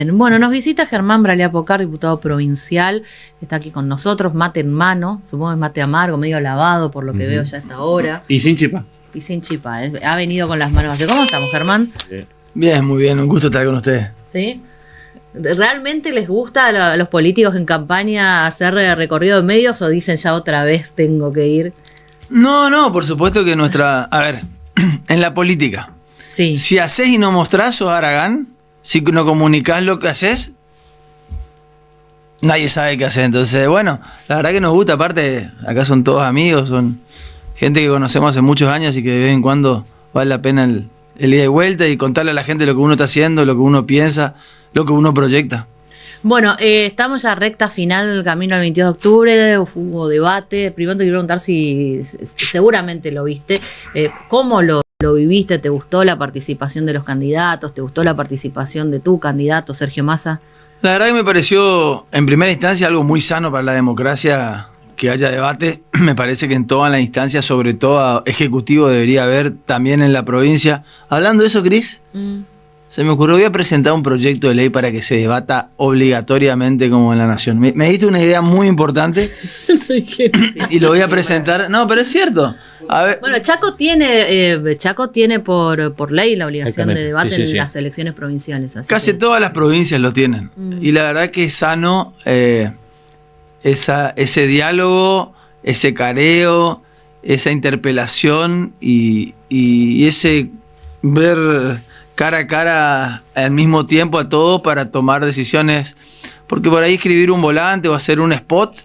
Bueno, nos visita Germán Bralia Pocar, diputado provincial, que está aquí con nosotros, mate en mano, supongo que es mate amargo, medio lavado por lo que veo ya a esta hora. Y sin chipa. Y sin chipa, ha venido con las manos. ¿Cómo estamos, Germán? Bien, muy bien, un gusto estar con ustedes. ¿Sí? ¿Realmente les gusta a los políticos en campaña hacer recorrido de medios o dicen ya otra vez tengo que ir? No, por supuesto que a ver, en la política, Sí. si haces y no mostrás, sos Aragán. Si no comunicás lo que haces, nadie sabe qué hacer. Entonces, bueno, la verdad que nos gusta. Aparte, acá son todos amigos, son gente que conocemos hace muchos años y que de vez en cuando vale la pena el ida y vuelta y contarle a la gente lo que uno está haciendo, lo que uno piensa, lo que uno proyecta. Bueno, estamos ya recta final, camino al 22 de octubre, hubo debate. Primero te quiero preguntar si seguramente lo viste, ¿cómo lo viviste? ¿Te gustó la participación de los candidatos? ¿Te gustó la participación de tu candidato, Sergio Massa? La verdad que me pareció, en primera instancia, algo muy sano para la democracia que haya debate. Me parece que en todas las instancias, sobre todo ejecutivo, debería haber, también en la provincia. Hablando de eso, Cris, se me ocurrió, voy a presentar un proyecto de ley para que se debata obligatoriamente como en la Nación. Me diste una idea muy importante y lo voy a presentar. No, pero es cierto. A ver. Bueno, Chaco tiene por ley la obligación de debate en las elecciones provinciales. Así Casi todas las provincias lo tienen. Y la verdad que es sano ese diálogo, ese careo, esa interpelación y ese ver cara a cara al mismo tiempo a todos para tomar decisiones. Porque por ahí escribir un volante o hacer un spot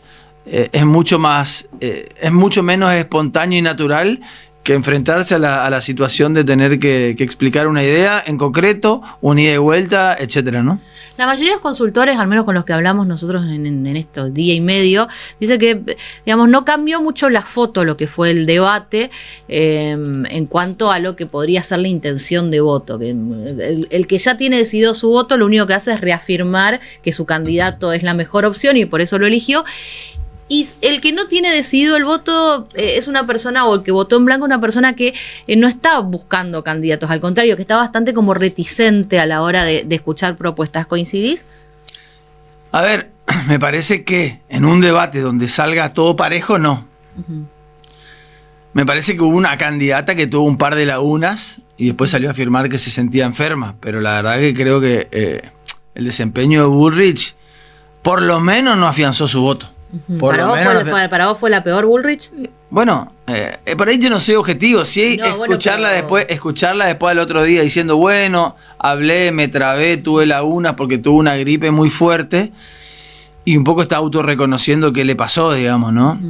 es mucho menos espontáneo y natural que enfrentarse a la situación de tener que explicar una idea en concreto, un ida y vuelta, etcétera, ¿no? La mayoría de los consultores, al menos con los que hablamos nosotros en estos día y medio, dice que, digamos, no cambió mucho la foto lo que fue el debate en cuanto a lo que podría ser la intención de voto. Que el que ya tiene decidido su voto, lo único que hace es reafirmar que su candidato es la mejor opción y por eso lo eligió. Y el que no tiene decidido el voto es una persona, o el que votó en blanco, una persona que no está buscando candidatos, al contrario, que está bastante como reticente a la hora de escuchar propuestas. ¿Coincidís? A ver, me parece que en un debate donde salga todo parejo, no. Me parece que hubo una candidata que tuvo un par de lagunas y después salió a afirmar que se sentía enferma, pero la verdad que creo que el desempeño de Bullrich por lo menos no afianzó su voto. ¿Para vos fue la peor Bullrich? Bueno, por ahí yo no soy objetivo. Sí, no, escucharla después al otro día diciendo, bueno, hablé, me trabé, tuve lagunas porque tuve una gripe muy fuerte y un poco está autorreconociendo qué le pasó, digamos, ¿no?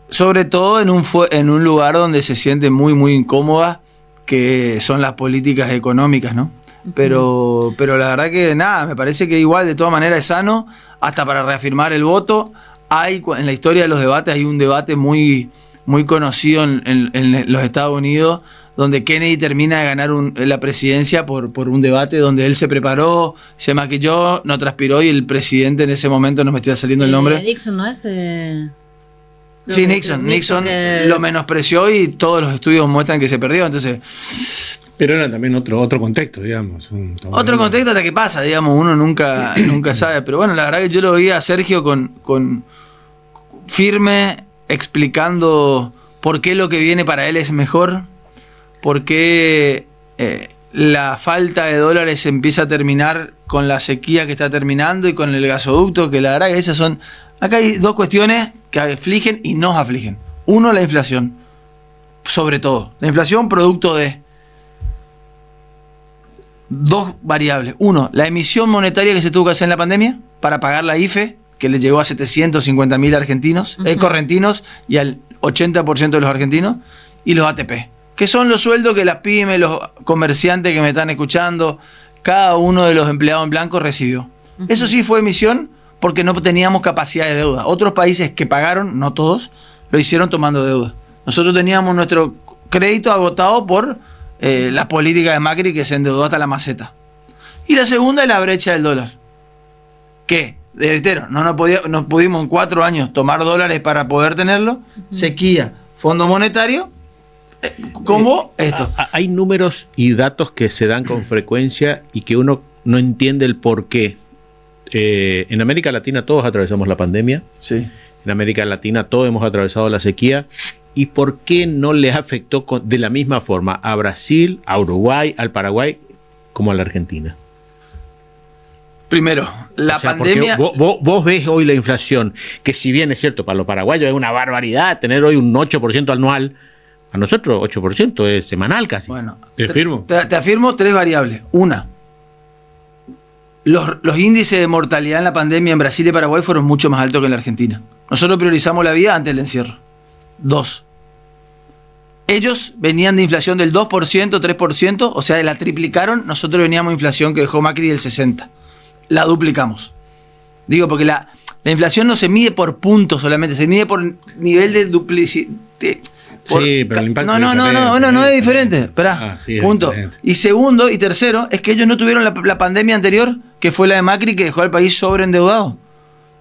Sobre todo en un lugar donde se siente muy, muy incómoda, que son las políticas económicas, ¿no? Pero la verdad que nada, me parece que igual de todas maneras es sano, hasta para reafirmar el voto. En la historia de los debates hay un debate muy, muy conocido en los Estados Unidos, donde Kennedy termina de ganar la presidencia por un debate donde él se preparó, se maquilló, no transpiró y el presidente en ese momento, no me está saliendo el nombre. Nixon, ¿no es? Sí, Nixon lo menospreció y todos los estudios muestran que se perdió, entonces... Pero era también otro contexto, digamos. Otro contexto hasta que pasa, digamos, uno nunca sabe. Pero bueno, la verdad que yo lo vi a Sergio con firme, explicando por qué lo que viene para él es mejor, por qué la falta de dólares empieza a terminar con la sequía que está terminando y con el gasoducto, que la verdad que esas son... Acá hay dos cuestiones que afligen y nos afligen. Uno, la inflación, sobre todo. La inflación producto de... dos variables. Uno, la emisión monetaria que se tuvo que hacer en la pandemia para pagar la IFE, que le llegó a 750.000 argentinos, correntinos y al 80% de los argentinos, y los ATP, que son los sueldos que las pymes, los comerciantes que me están escuchando, cada uno de los empleados en blanco recibió. Eso sí fue emisión porque no teníamos capacidad de deuda. Otros países que pagaron, no todos, lo hicieron tomando deuda. Nosotros teníamos nuestro crédito agotado por... la política de Macri, que se endeudó hasta la maceta. Y la segunda es la brecha del dólar. Que, reitero, no pudimos en 4 años tomar dólares para poder tenerlo. Sequía, Fondo Monetario, ¿cómo? Esto. Hay números y datos que se dan con frecuencia y que uno no entiende el por qué. En América Latina todos atravesamos la pandemia. Sí. En América Latina todos hemos atravesado la sequía. ¿Y por qué no les afectó de la misma forma a Brasil, a Uruguay, al Paraguay, como a la Argentina? Primero, la pandemia... Vos ves hoy la inflación, que si bien es cierto, para los paraguayos es una barbaridad tener hoy un 8% anual, a nosotros 8% es semanal casi. Bueno, te afirmo. Te afirmo 3 variables. Una, los índices de mortalidad en la pandemia en Brasil y Paraguay fueron mucho más altos que en la Argentina. Nosotros priorizamos la vida antes del encierro. 2. Ellos venían de inflación del 2%, 3%, o sea, la triplicaron. Nosotros veníamos de inflación que dejó Macri del 60%. La duplicamos. Digo, porque la inflación no se mide por puntos solamente, se mide por nivel de duplicidad. Sí, pero el impacto no es diferente. Esperá, sí, punto. Diferente. Y segundo y tercero, es que ellos no tuvieron la pandemia anterior, que fue la de Macri, que dejó al país sobreendeudado.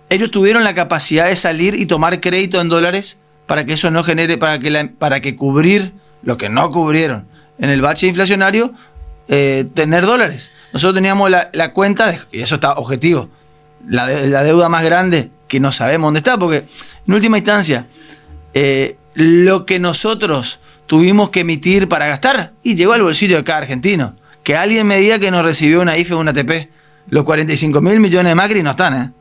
Ellos tuvieron la capacidad de salir y tomar crédito en dólares para que eso no genere, para que cubrir lo que no cubrieron en el bache inflacionario, tener dólares. Nosotros teníamos la cuenta, y eso está objetivo, la deuda más grande, que no sabemos dónde está, porque en última instancia, lo que nosotros tuvimos que emitir para gastar, y llegó al bolsillo de cada argentino. Que alguien me diga que nos recibió una IFE o una ATP. Los 45.000 millones de Macri no están,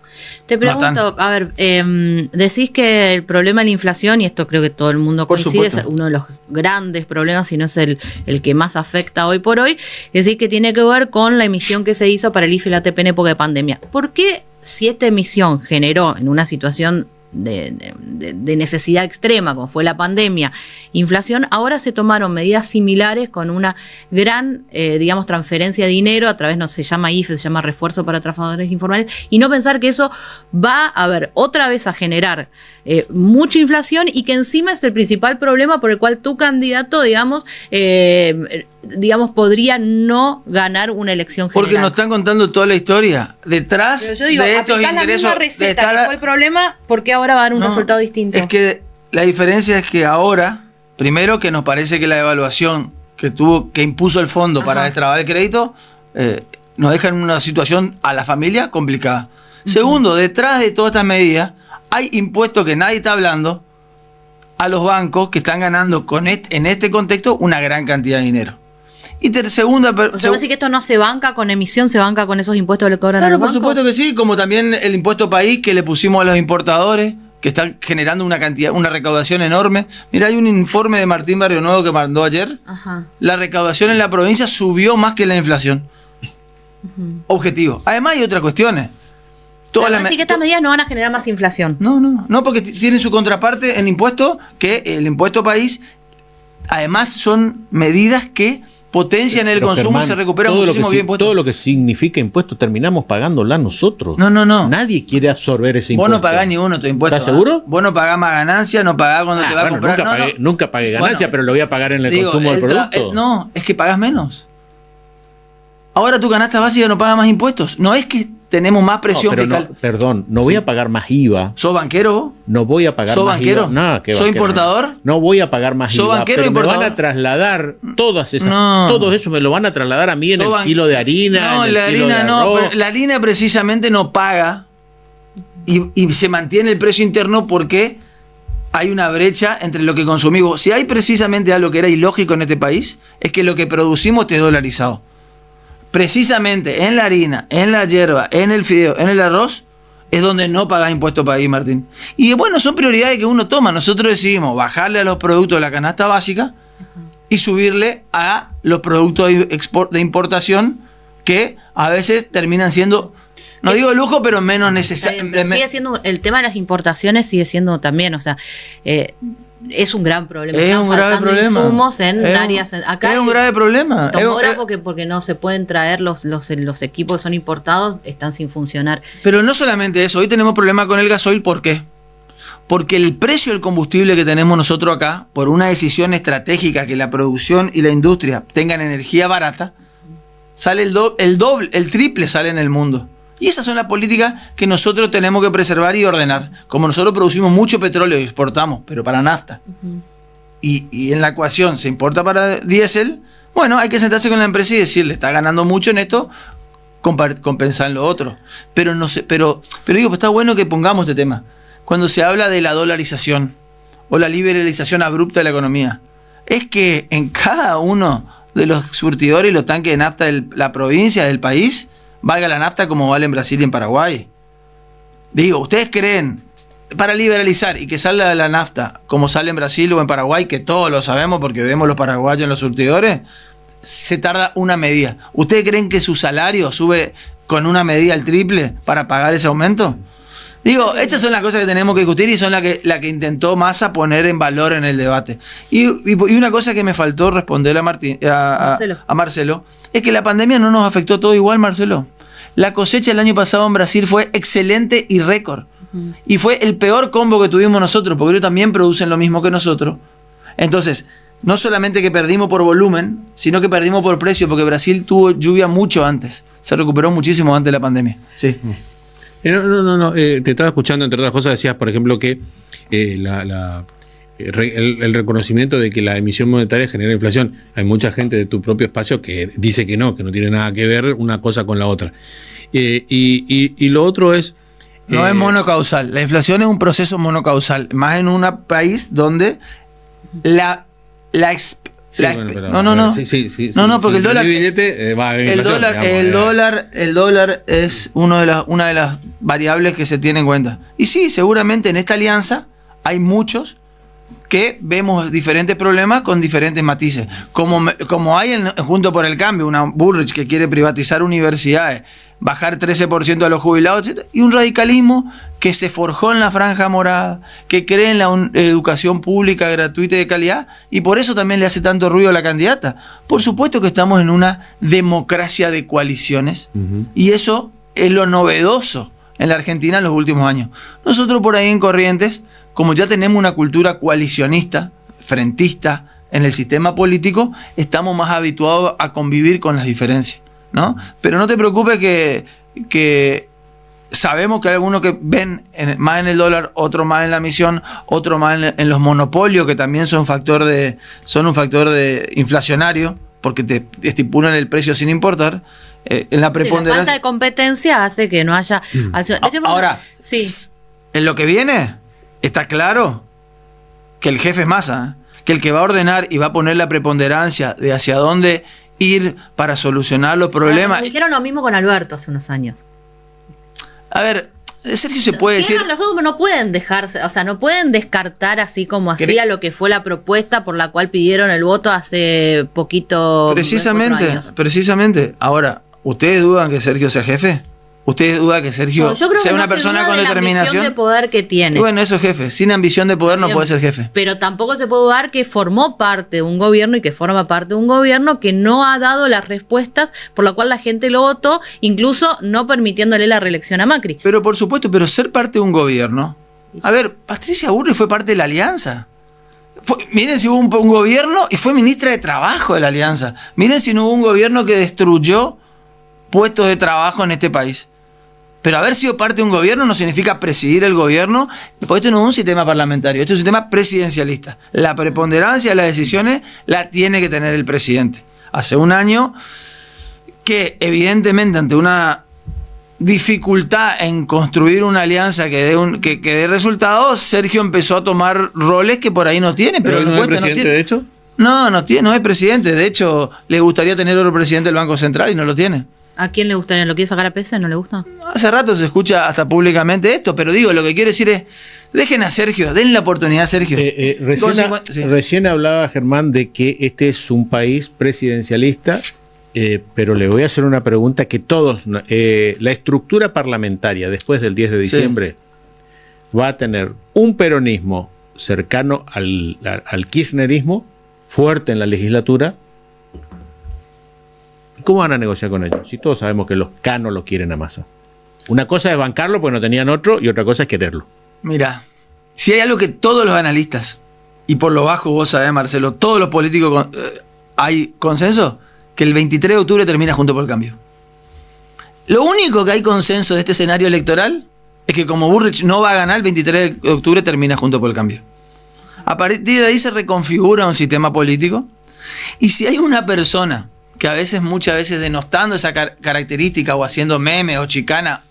Te pregunto, a ver, decís que el problema de la inflación, y esto creo que todo el mundo coincide, es uno de los grandes problemas, si no es el que más afecta hoy por hoy, decís que tiene que ver con la emisión que se hizo para el IFE y la ATP en época de pandemia. ¿Por qué, si esta emisión generó en una situación de necesidad extrema, como fue la pandemia, inflación, ahora se tomaron medidas similares con una gran, transferencia de dinero a través, no se llama IFE, se llama refuerzo para trabajadores informales, y no pensar que eso va a ver otra vez a generar mucha inflación y que encima es el principal problema por el cual tu candidato, podría no ganar una elección general? Porque nos están contando toda la historia. Detrás Pero yo digo, de estos aplicás ingresos... la misma receta que fue el problema, ¿por qué ahora va a dar un resultado distinto? Es que la diferencia es que ahora, primero que nos parece que la devaluación que impuso el fondo para destrabar el crédito, nos deja en una situación a la familia complicada. Segundo, detrás de todas estas medidas, hay impuestos que nadie está hablando a los bancos que están ganando en este contexto una gran cantidad de dinero. Y segunda... O sea, ¿decir que esto no se banca con emisión, se banca con esos impuestos que le cobran a los bancos? Por supuesto que sí, como también el impuesto país que le pusimos a los importadores, que están generando una recaudación enorme. Mira, hay un informe de Martín Barrio Nuevo que mandó ayer. Ajá. La recaudación en la provincia subió más que la inflación. Objetivo. Además hay otras cuestiones. Así que estas medidas no van a generar más inflación. No, porque tienen su contraparte en impuesto, que el impuesto país, además son medidas que potencian el consumo, Germán, y se recupera muchísimo bien impuesto. Todo lo que significa impuesto terminamos pagándola nosotros. No. Nadie quiere absorber ese impuesto. Vos no pagás ni uno tu impuesto. ¿Estás seguro? Vos no pagás más ganancia, no pagás cuando te vas a comprar. Nunca pagué ganancia, pero lo voy a pagar en el consumo del producto. No, es que pagás menos. Ahora tu canasta básica no paga más impuestos. No es que tenemos más presión fiscal. No voy a pagar más IVA. ¿Sos banquero? No voy a pagar más banquero? IVA. No, ¿Sos importador? No voy a pagar más ¿Sos IVA. banquero pero importador? Me van a trasladar todo eso me lo van a trasladar a mí en el kilo de harina. No, la harina no. Pero la harina precisamente no paga y se mantiene el precio interno porque hay una brecha entre lo que consumimos. Si hay precisamente algo que era ilógico en este país, es que lo que producimos esté dolarizado. Precisamente en la harina, en la yerba, en el fideo, en el arroz, es donde no pagás impuesto país, Martín. Y bueno, son prioridades que uno toma. Nosotros decidimos bajarle a los productos de la canasta básica y subirle a los productos de importación que a veces terminan siendo, no digo lujo, pero menos necesario. Sigue siendo, el tema de las importaciones sigue siendo también, es un gran problema. Es un grave problema. Insumos en áreas. Acá es un grave problema. Tomógrafo porque no se pueden traer los equipos que son importados, están sin funcionar. Pero no solamente eso, hoy tenemos problemas con el gasoil. ¿Por qué? Porque el precio del combustible que tenemos nosotros acá, por una decisión estratégica que la producción y la industria tengan energía barata, sale el triple sale en el mundo. Y esas son las políticas que nosotros tenemos que preservar y ordenar. Como nosotros producimos mucho petróleo y exportamos, pero para nafta. Y en la ecuación se importa para diésel, bueno, hay que sentarse con la empresa y decirle, está ganando mucho en esto, compensar en lo otro. Pero no sé, pero digo, pues está bueno que pongamos este tema. Cuando se habla de la dolarización o la liberalización abrupta de la economía, es que en cada uno de los surtidores y los tanques de nafta de la provincia, del país, valga la nafta como vale en Brasil y en Paraguay. Digo, ¿ustedes creen, para liberalizar y que salga la nafta como sale en Brasil o en Paraguay, que todos lo sabemos porque vemos los paraguayos en los surtidores, se tarda una medida? ¿Ustedes creen que su salario sube con una medida al triple para pagar ese aumento? Digo, estas son las cosas que tenemos que discutir y son la que intentó Massa poner en valor en el debate. Y una cosa que me faltó responder a Marcelo es que la pandemia no nos afectó todo igual, Marcelo. La cosecha el año pasado en Brasil fue excelente y récord. Y fue el peor combo que tuvimos nosotros, porque ellos también producen lo mismo que nosotros. Entonces, no solamente que perdimos por volumen, sino que perdimos por precio, porque Brasil tuvo lluvia mucho antes. Se recuperó muchísimo antes de la pandemia. Sí. No. Te estaba escuchando, entre otras cosas, decías, por ejemplo, que el reconocimiento de que la emisión monetaria genera inflación. Hay mucha gente de tu propio espacio que dice que no tiene nada que ver una cosa con la otra. Y lo otro es... No es monocausal. La inflación es un proceso monocausal, más en un país donde no, porque el dólar, el dólar es una de las variables que se tiene en cuenta. Y sí, seguramente en esta alianza hay muchos que vemos diferentes problemas con diferentes matices. Como hay en Juntos por el Cambio, una Bullrich que quiere privatizar universidades, bajar 13% a los jubilados, etc. Y un radicalismo que se forjó en la franja morada, que cree en la educación pública gratuita y de calidad, y por eso también le hace tanto ruido a la candidata. Por supuesto que estamos en una democracia de coaliciones, y eso es lo novedoso en la Argentina en los últimos años. Nosotros por ahí en Corrientes, como ya tenemos una cultura coalicionista, frentista en el sistema político, estamos más habituados a convivir con las diferencias, ¿no? Pero no te preocupes que sabemos que hay algunos que ven más en el dólar, otros más en la emisión, otros más en los monopolios, que también son un factor de inflacionario, porque te estipulan el precio sin importar. En la preponderancia. La falta de competencia hace que no haya... Ahora, en lo que viene, está claro que el jefe es Massa, que el que va a ordenar y va a poner la preponderancia de hacia dónde ir para solucionar los problemas. Dijeron lo mismo con Alberto hace unos años. A ver, Sergio, se puede decir... Los otros no pueden dejarse, o sea, no pueden descartar así como hacía lo que fue la propuesta por la cual pidieron el voto hace poquito. Precisamente. Ahora, ¿ustedes dudan que Sergio sea jefe? ¿Ustedes dudan que Sergio sea una persona con determinación? La ambición de poder que tiene. Bueno, eso es jefe. Sin ambición de poder no puede ser jefe. Pero tampoco se puede dudar que formó parte de un gobierno y que forma parte de un gobierno que no ha dado las respuestas por la cual la gente lo votó, incluso no permitiéndole la reelección a Macri. Pero por supuesto, pero ser parte de un gobierno... A ver, Patricia Bullrich fue parte de la alianza. Miren si hubo un gobierno y fue ministra de Trabajo de la alianza. Miren si no hubo un gobierno que destruyó puestos de trabajo en este país. Pero haber sido parte de un gobierno no significa presidir el gobierno, porque esto no es un sistema parlamentario, esto es un sistema presidencialista. La preponderancia de las decisiones la tiene que tener el presidente. Hace un año que evidentemente ante una dificultad en construir una alianza que dé resultados, Sergio empezó a tomar roles que por ahí no tiene. ¿Pero no es presidente, de hecho? No es presidente. De hecho, le gustaría tener otro presidente del Banco Central y no lo tiene. ¿A quién le gustaría? ¿Lo quiere sacar a PC? ¿No le gusta? Hace rato se escucha hasta públicamente esto, pero digo, lo que quiero decir es, dejen a Sergio, denle la oportunidad a Sergio. Recién hablaba Germán de que este es un país presidencialista, pero le voy a hacer una pregunta que todos... la estructura parlamentaria después del 10 de diciembre va a tener un peronismo cercano al kirchnerismo, fuerte en la legislatura. ¿Cómo van a negociar con ellos? Si todos sabemos que los canos lo quieren a Massa. Una cosa es bancarlo porque no tenían otro, y otra cosa es quererlo. Mira, si hay algo que todos los analistas, y por lo bajo vos sabés, Marcelo, todos los políticos hay consenso, que el 23 de octubre termina Juntos por el Cambio. Lo único que hay consenso de este escenario electoral es que como Bullrich no va a ganar, el 23 de octubre termina Juntos por el Cambio. A partir de ahí se reconfigura un sistema político, y si hay una persona que muchas veces denostando esa característica o haciendo memes o chicana,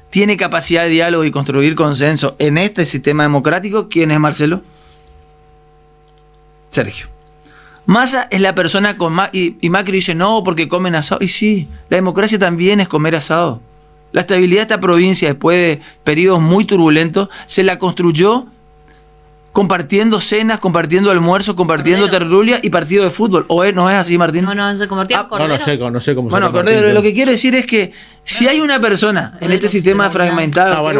tiene capacidad de diálogo y construir consenso en este sistema democrático, ¿quién es Marcelo? Sergio. Massa es la persona con más... Y Macri dice, no, porque comen asado. Y sí, la democracia también es comer asado. La estabilidad de esta provincia, después de periodos muy turbulentos, se la construyó compartiendo cenas, compartiendo almuerzos, compartiendo tertulia y partido de fútbol. ¿O no es así, Martín? No, se convertía en corderos. No sé cómo se Bueno, Cordero, lo que quiero decir es que si hay una persona en este sistema fragmentado...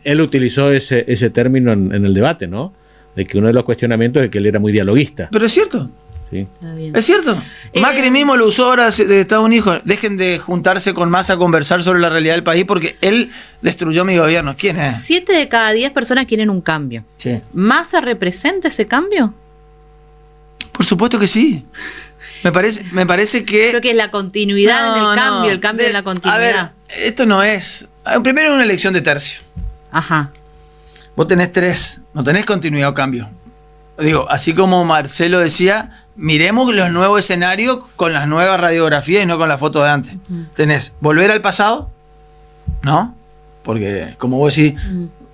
Él utilizó ese término en el debate, ¿no? De que uno de los cuestionamientos es que él era muy dialoguista. Pero es cierto. Sí. Es cierto. Macri mismo lo usó ahora de Estados Unidos. Dejen de juntarse con Massa a conversar sobre la realidad del país porque él destruyó mi gobierno. ¿Quién es? 7 de cada 10 personas quieren un cambio. Sí. ¿Massa representa ese cambio? Por supuesto que sí. Me parece que... Creo que es la continuidad en el cambio, el cambio en la continuidad. A ver, esto no es... Primero es una elección de tercio. Ajá. Vos tenés 3, no tenés continuidad o cambio. Digo, así como Marcelo decía, miremos los nuevos escenarios con las nuevas radiografías y no con la foto de antes. Tenés volver al pasado, ¿no? Porque, como vos decís,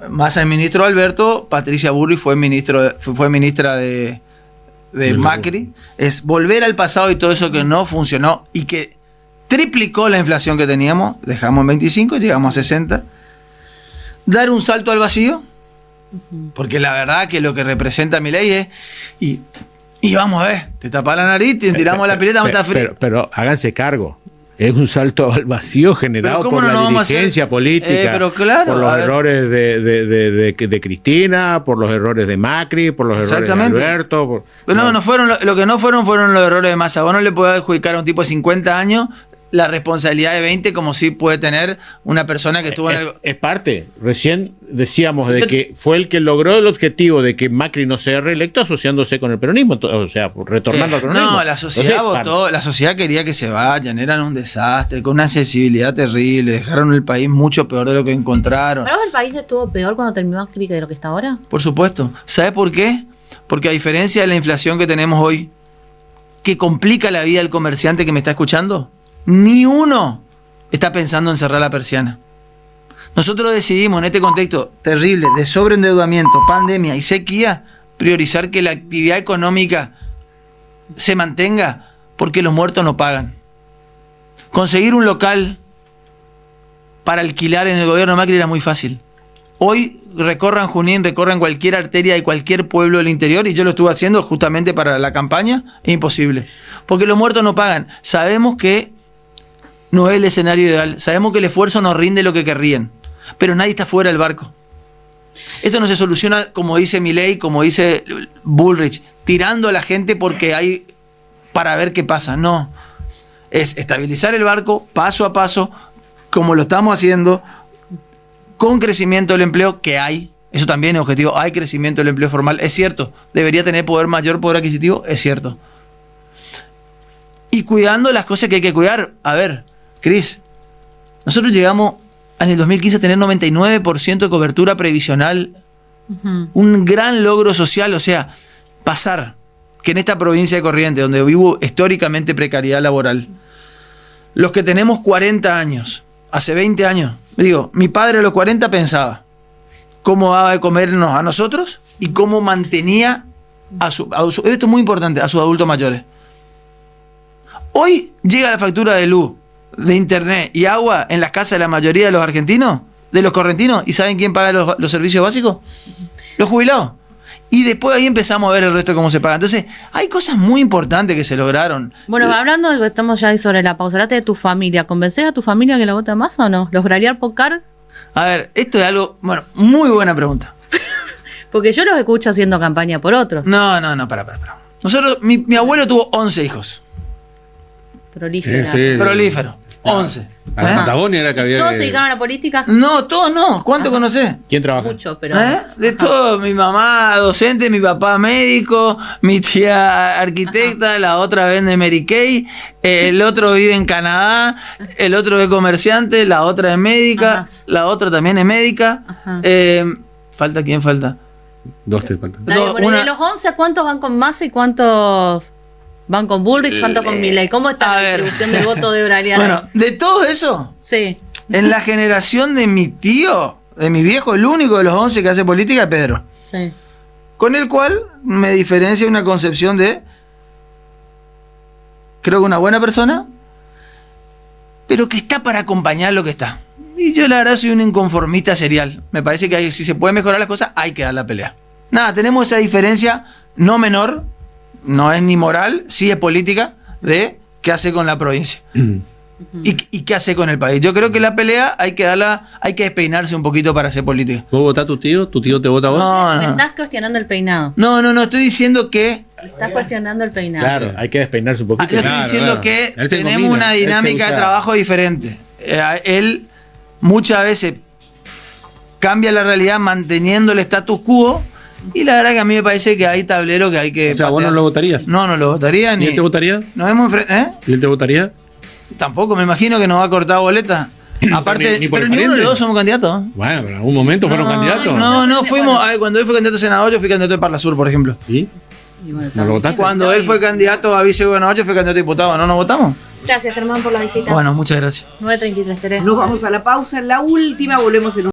Massa es ministro de Alberto, Patricia Burri fue ministra de Macri. Es volver al pasado y todo eso que no funcionó y que triplicó la inflación que teníamos. Dejamos en 25, llegamos a 60. Dar un salto al vacío. Porque la verdad que lo que representa Milei es y vamos a ver, te tapas la nariz, te tiramos la pileta, está frío. Pero háganse cargo. Es un salto al vacío generado por la dirigencia política, claro, por los errores de Cristina, por los errores de Macri, por los errores de Alberto. Lo que no fueron los errores de Massa. Vos no le podés adjudicar a un tipo de 50 años la responsabilidad de 20 como si puede tener una persona que estuvo en el... Es parte. Recién decíamos de que fue el que logró el objetivo de que Macri no sea reelecto asociándose con el peronismo, o sea, retornando al peronismo. No, la sociedad votó, la sociedad quería que se vayan, eran un desastre, con una sensibilidad terrible, dejaron el país mucho peor de lo que encontraron. ¿Pero el país estuvo peor cuando terminó Macri que de lo que está ahora? Por supuesto. ¿Sabe por qué? Porque a diferencia de la inflación que tenemos hoy, que complica la vida del comerciante que me está escuchando, ni uno está pensando en cerrar la persiana. Nosotros decidimos en este contexto terrible de sobreendeudamiento, pandemia y sequía, priorizar que la actividad económica se mantenga porque los muertos no pagan. Conseguir un local para alquilar en el gobierno de Macri era muy fácil. Hoy recorran Junín, recorran cualquier arteria de cualquier pueblo del interior, y yo lo estuve haciendo justamente para la campaña, es imposible. Porque los muertos no pagan. Sabemos que no es el escenario ideal. Sabemos que el esfuerzo no rinde lo que querrían. Pero nadie está fuera del barco. Esto no se soluciona, como dice Milei, como dice Bullrich, tirando a la gente porque hay para ver qué pasa. No. Es estabilizar el barco paso a paso, como lo estamos haciendo, con crecimiento del empleo que hay. Eso también es objetivo. Hay crecimiento del empleo formal. Es cierto. Debería tener mayor poder adquisitivo. Es cierto. Y cuidando las cosas que hay que cuidar. A ver, Cris, nosotros llegamos en el 2015 a tener 99% de cobertura previsional. Un gran logro social. O sea, pasar que en esta provincia de Corrientes, donde vivo históricamente precariedad laboral, los que tenemos 40 años, hace 20 años, digo, mi padre a los 40 pensaba cómo daba de comernos a nosotros y cómo mantenía esto es muy importante, a sus adultos mayores. Hoy llega la factura de luz, de internet y agua en las casas de la mayoría de los argentinos, de los correntinos, ¿y saben quién paga los servicios básicos? Los jubilados. Y después ahí empezamos a ver el resto de cómo se paga. Entonces, hay cosas muy importantes que se lograron. Bueno, hablando de que estamos ya ahí sobre la pausa, hablate de tu familia. ¿Convences a tu familia que la vota más o no? ¿Los Braliar Pocar? A ver, esto es algo, bueno, muy buena pregunta. Porque yo los escucho haciendo campaña por otros. No, para. Nosotros, mi abuelo tuvo 11 hijos. Prolífero. 11. A la Patagonia era que había. ¿Todos se dedicaron a la política? No, todos no. ¿Cuánto conocés? ¿Quién trabaja? Mucho, pero. De todo. Mi mamá docente, mi papá médico, mi tía arquitecta, la otra vende Mary Kay, el otro vive en Canadá, el otro es comerciante, la otra es médica, la otra también es médica. ¿Falta quién falta? 2 te faltan. De los 11, ¿cuántos van con Massa y cuántos ¿Van con Bullrich, van con Milei? ¿Cómo está la distribución del voto de Braliana? Bueno, de todo eso, sí. En la generación de mi tío, de mi viejo, el único de los 11 que hace política es Pedro. Sí. Con el cual me diferencia una concepción de, creo que una buena persona, pero que está para acompañar lo que está. Y yo la verdad soy un inconformista serial. Me parece que si se pueden mejorar las cosas, hay que dar la pelea. Nada, tenemos esa diferencia no menor, no es ni moral, sí es política, de qué hace con la provincia. Y qué hace con el país. Yo creo que la pelea hay que darla, hay que despeinarse un poquito para hacer política. ¿Vos votás a tu tío? ¿Tu tío te vota a vos? No. Me estás cuestionando el peinado. No, estoy diciendo que... Estás cuestionando el peinado. Claro, hay que despeinarse un poquito. Yo estoy diciendo que tenemos una dinámica de trabajo diferente. Él muchas veces cambia la realidad manteniendo el status quo. Y la verdad que a mí me parece que hay tablero que hay que... O sea, ¿vos no lo votarías? No lo votaría. ¿Y él te votaría? Nos hemos ¿Y él te votaría? Tampoco, me imagino que nos va a cortar boleta. Aparte, pero ni uno de los dos somos candidatos. Bueno, pero en algún momento fueron candidatos. No, fuimos. Cuando él fue candidato a senador, yo fui candidato de Parla Sur, por ejemplo. ¿Y? ¿No lo votaste? Cuando él fue candidato a vicegobernador, yo fui candidato a diputado. ¿No nos votamos? Gracias, Germán, por la visita. Bueno, muchas gracias. 9:33. Nos vamos a la pausa, la última, volvemos en un